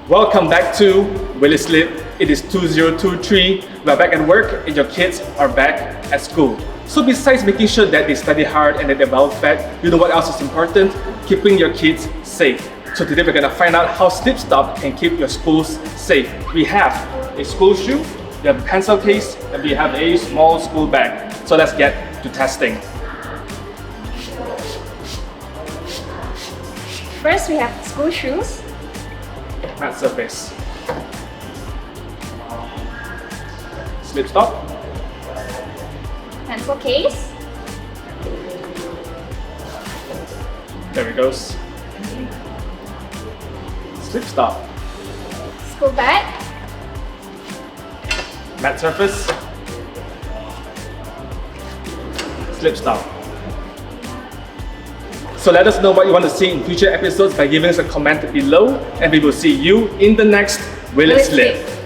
Welcome back to Will It Slip? It is 2023. We're back at work and your kids are back at school. So besides making sure that they study hard and that they're well fed, you know what else is important? Keeping your kids safe. So today we're gonna find out how Slip Stop can keep your schools safe. We have a school shoe, we have a pencil case, and we have a small school bag. So let's get to testing. First, we have school shoes, Matte surface. Slip Stop. pencil case, There it goes. Slip Stop. school bag, Matte surface. Slip Stop. So let us know what you want to see in future episodes by giving us a comment below, and we will see you in the next Will It Slip?